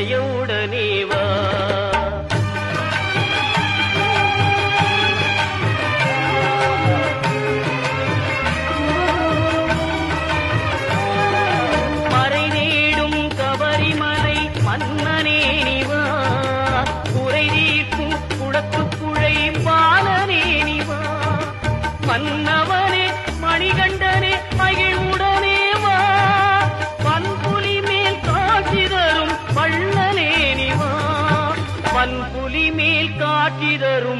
இசையுடனே வா. மறை தேடும் கபரிமலை மன்னனே நீ வா. குறை தீர்க்கும் குளத்துக்குழை பாலனே நீ வா. மன்ன